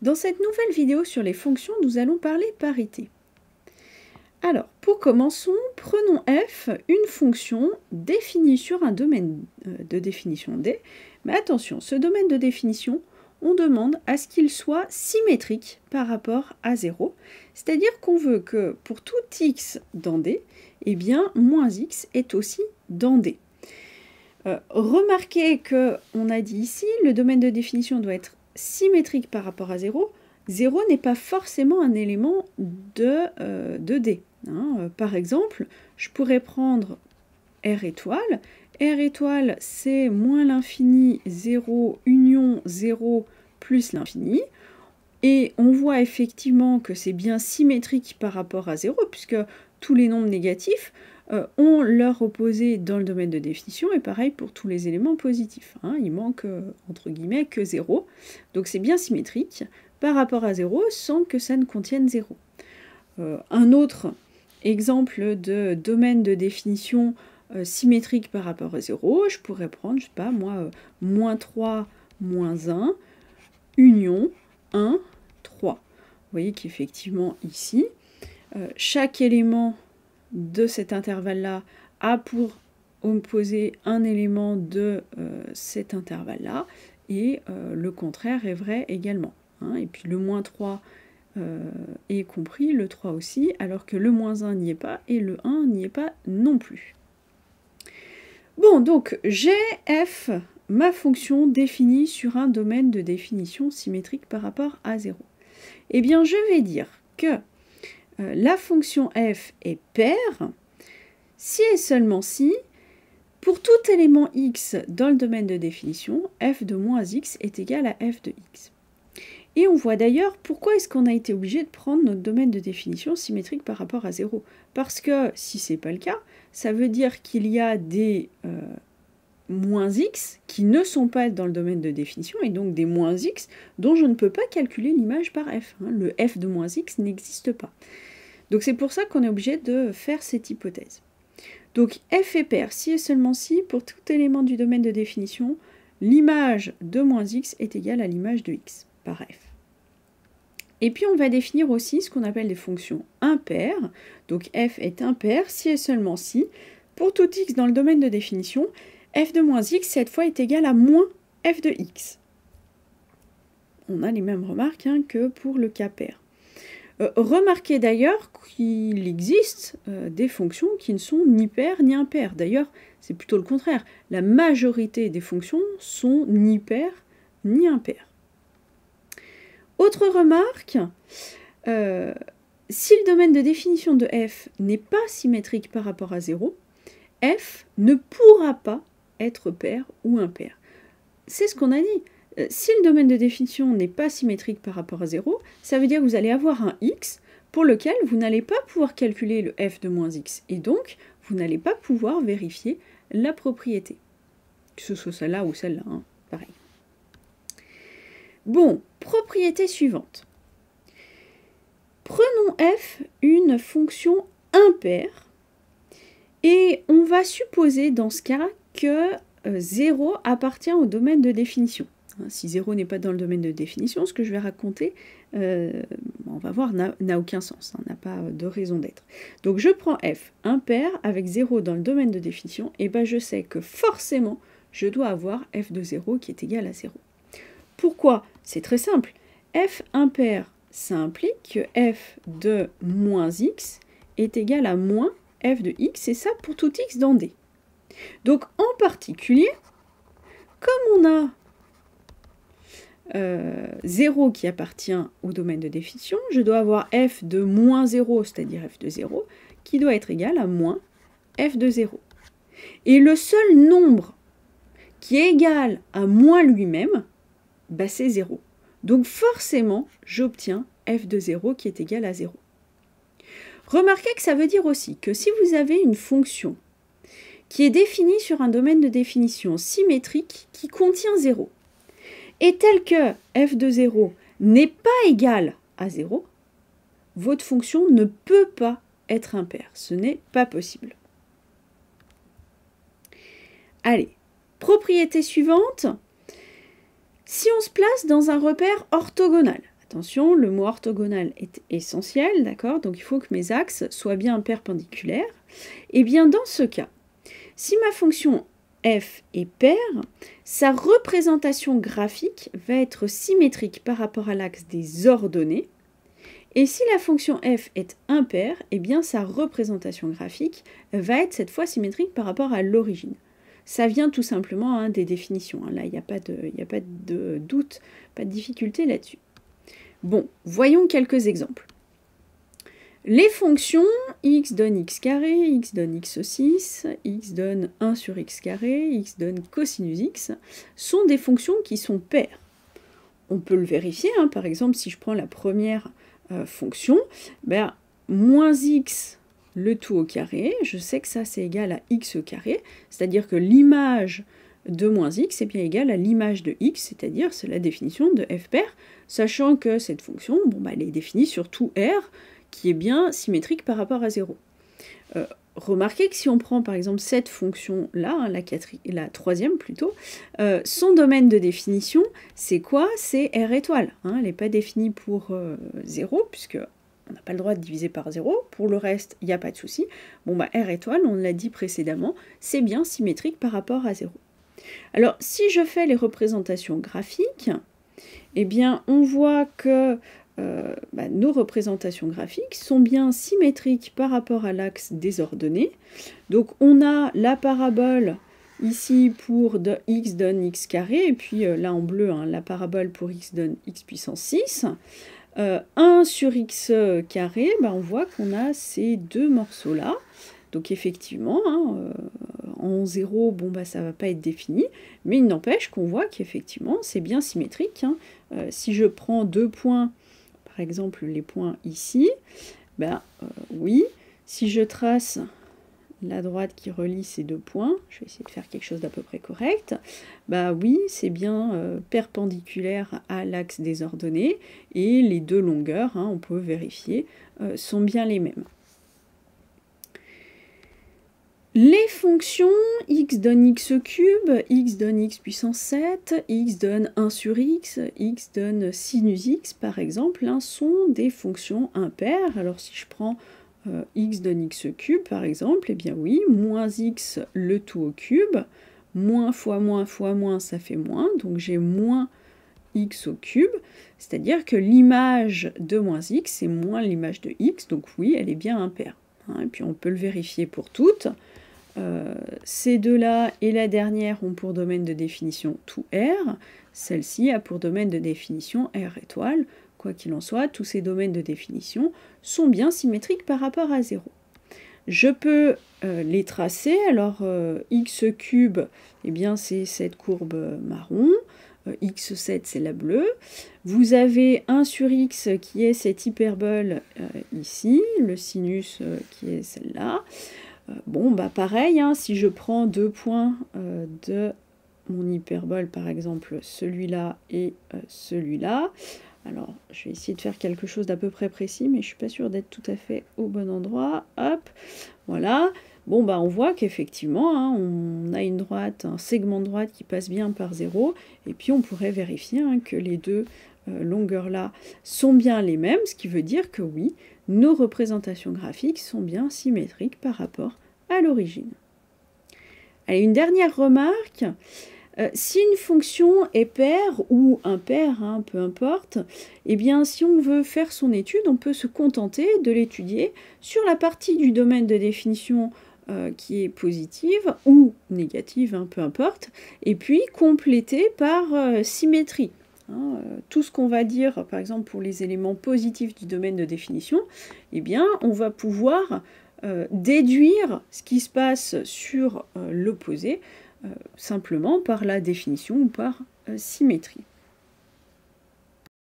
Dans cette nouvelle vidéo sur les fonctions, nous allons parler parité. Alors, pour commencer, prenons f, une fonction définie sur un domaine de définition D. Mais attention, ce domaine de définition, on demande à ce qu'il soit symétrique par rapport à 0. C'est-à-dire qu'on veut que pour tout x dans D, eh bien, moins x est aussi dans D. Remarquez qu'on a dit ici, le domaine de définition doit être symétrique par rapport à 0. 0 n'est pas forcément un élément de D. Par exemple, je pourrais prendre R étoile. R étoile, c'est moins l'infini, 0, union 0 plus l'infini. Et on voit effectivement que c'est bien symétrique par rapport à 0, puisque tous les nombres négatifs ont leur opposé dans le domaine de définition, et pareil pour tous les éléments positifs. Il manque, entre guillemets, que 0. Donc c'est bien symétrique par rapport à 0, sans que ça ne contienne 0. Un autre exemple de domaine de définition symétrique par rapport à 0, je pourrais prendre, je sais pas, moi, moins 3, moins 1, union 1, 3. Vous voyez qu'effectivement, ici, chaque élément de cet intervalle-là a pour opposer un élément de cet intervalle-là, et le contraire est vrai également. Et puis le moins 3 est compris, le 3 aussi, alors que le moins 1 n'y est pas, et le 1 n'y est pas non plus. Bon, donc j'ai f, ma fonction définie sur un domaine de définition symétrique par rapport à 0. Eh bien, je vais dire que la fonction f est paire si et seulement si, pour tout élément x dans le domaine de définition, f de moins x est égal à f de x. Et on voit d'ailleurs pourquoi est-ce qu'on a été obligé de prendre notre domaine de définition symétrique par rapport à 0. Parce que si ce n'est pas le cas, ça veut dire qu'il y a des moins x qui ne sont pas dans le domaine de définition, et donc des moins x dont je ne peux pas calculer l'image par f. Le f de moins x n'existe pas. Donc c'est pour ça qu'on est obligé de faire cette hypothèse. Donc f est paire si et seulement si, pour tout élément du domaine de définition, l'image de moins x est égale à l'image de x par f. Et puis on va définir aussi ce qu'on appelle des fonctions impaires. Donc f est impair si et seulement si, pour tout x dans le domaine de définition, f de moins x cette fois est égal à moins f de x. On a les mêmes remarques que pour le cas pair. Remarquez d'ailleurs qu'il existe des fonctions qui ne sont ni paires ni impaires. D'ailleurs, c'est plutôt le contraire. La majorité des fonctions sont ni paires ni impaires. Autre remarque, si le domaine de définition de f n'est pas symétrique par rapport à 0, f ne pourra pas être pair ou impair. C'est ce qu'on a dit. Si le domaine de définition n'est pas symétrique par rapport à 0, ça veut dire que vous allez avoir un x pour lequel vous n'allez pas pouvoir calculer le f de moins x, et donc vous n'allez pas pouvoir vérifier la propriété. Que ce soit celle-là ou celle-là, pareil. Bon, propriété suivante. Prenons f une fonction impaire, et on va supposer dans ce cas que 0 appartient au domaine de définition. Si 0 n'est pas dans le domaine de définition, ce que je vais raconter, on va voir, n'a aucun sens, n'a pas de raison d'être. Donc je prends f impair avec 0 dans le domaine de définition, et je sais que forcément, je dois avoir f de 0 qui est égal à 0. Pourquoi? C'est très simple. F impair, ça implique que f de moins x est égal à moins f de x, et ça pour tout x dans D. Donc en particulier, comme on a 0 qui appartient au domaine de définition, je dois avoir f de moins 0, c'est-à-dire f de 0, qui doit être égal à moins f de 0. Et le seul nombre qui est égal à moins lui-même, c'est 0. Donc forcément, j'obtiens f de 0 qui est égal à 0. Remarquez que ça veut dire aussi que si vous avez une fonction qui est définie sur un domaine de définition symétrique qui contient 0, et tel que f de 0 n'est pas égal à 0, votre fonction ne peut pas être impaire. Ce n'est pas possible. Allez, propriété suivante. Si on se place dans un repère orthogonal, Attention, le mot orthogonal est essentiel, d'accord? Donc il faut que mes axes soient bien perpendiculaires. Et bien dans ce cas, si ma fonction f est paire, sa représentation graphique va être symétrique par rapport à l'axe des ordonnées. Et si la fonction f est impaire, eh bien sa représentation graphique va être cette fois symétrique par rapport à l'origine. Ça vient tout simplement des définitions. Là, il n'y a pas de doute, pas de difficulté là-dessus. Bon, voyons quelques exemples. Les fonctions x donne x carré, x donne x6, x donne 1 sur x carré, x donne cosinus x, sont des fonctions qui sont paires. On peut le vérifier, par exemple, si je prends la première fonction, moins x le tout au carré, je sais que ça c'est égal à x au carré, c'est-à-dire que l'image de moins x est bien égale à l'image de x, c'est-à-dire c'est la définition de f paire, sachant que cette fonction, elle est définie sur tout R, qui est bien symétrique par rapport à 0. Remarquez que si on prend par exemple cette fonction-là, la troisième plutôt, son domaine de définition, c'est quoi? C'est R étoile. Elle n'est pas définie pour 0, puisque on n'a pas le droit de diviser par 0. Pour le reste, il n'y a pas de souci. R étoile, on l'a dit précédemment, c'est bien symétrique par rapport à 0. Alors, si je fais les représentations graphiques, eh bien, on voit que nos représentations graphiques sont bien symétriques par rapport à l'axe des ordonnées. Donc, on a la parabole ici pour x donne x carré, et puis là en bleu, la parabole pour x donne x puissance 6. 1 sur x carré, on voit qu'on a ces deux morceaux-là. Donc effectivement, en 0, ça ne va pas être défini, mais il n'empêche qu'on voit qu'effectivement, c'est bien symétrique. Si je prends 2 points, par exemple les points ici, oui, si je trace la droite qui relie ces 2 points, je vais essayer de faire quelque chose d'à peu près correct, oui, c'est bien perpendiculaire à l'axe des ordonnées, et les deux longueurs, on peut vérifier, sont bien les mêmes. Les fonctions x donne x cube, x donne x puissance 7, x donne 1 sur x donne sinus x par exemple, sont des fonctions impaires. Alors si je prends x donne x cube par exemple, eh bien oui, moins x le tout au cube, moins fois moins, ça fait moins, donc j'ai moins x au cube, c'est-à-dire que l'image de moins x, c'est moins l'image de x, donc oui, elle est bien impaire. Et puis on peut le vérifier pour toutes. Ces deux-là et la dernière ont pour domaine de définition tout R, celle-ci a pour domaine de définition R étoile. Quoi qu'il en soit, tous ces domaines de définition sont bien symétriques par rapport à 0. Je peux les tracer, alors x cube, eh bien c'est cette courbe marron, x7 c'est la bleue, vous avez 1 sur x qui est cette hyperbole ici, le sinus qui est celle-là. Pareil, si je prends 2 points de mon hyperbole, par exemple celui-là et celui-là, alors je vais essayer de faire quelque chose d'à peu près précis, mais je ne suis pas sûre d'être tout à fait au bon endroit. Hop, voilà. On voit qu'effectivement, on a une droite, un segment de droite qui passe bien par 0, et puis on pourrait vérifier que les deux longueurs-là sont bien les mêmes, ce qui veut dire que oui, nos représentations graphiques sont bien symétriques par rapport à l'origine. Allez, une dernière remarque. Si une fonction est paire ou impaire, peu importe, eh bien si on veut faire son étude, on peut se contenter de l'étudier sur la partie du domaine de définition qui est positive ou négative, peu importe, et puis compléter par symétrie. Tout ce qu'on va dire, par exemple pour les éléments positifs du domaine de définition, eh bien on va pouvoir déduire ce qui se passe sur l'opposé simplement par la définition ou par symétrie.